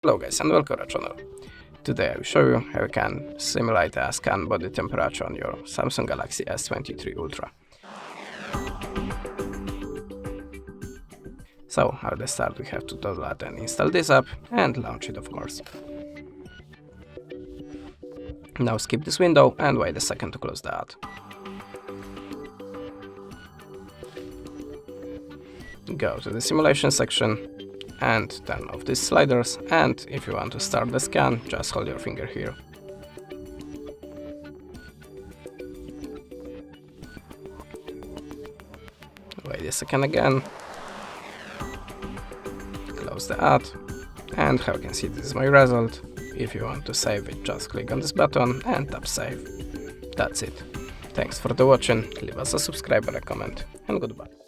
Hello guys and welcome to our channel. Today I will show you how you can simulate a scan body temperature on your Samsung Galaxy S23 Ultra. So at the start we have to download and install this app and launch it, of course. Now skip this window and wait a second to close the ad. Go to the simulation section and turn off these sliders, and if you want to start the scan, just hold your finger here. Wait a second again. Close the ad, and how you can see, this is my result. If you want to save it, just click on this button and tap save. That's it. Thanks for the watching, leave us a subscribe or a comment, and goodbye.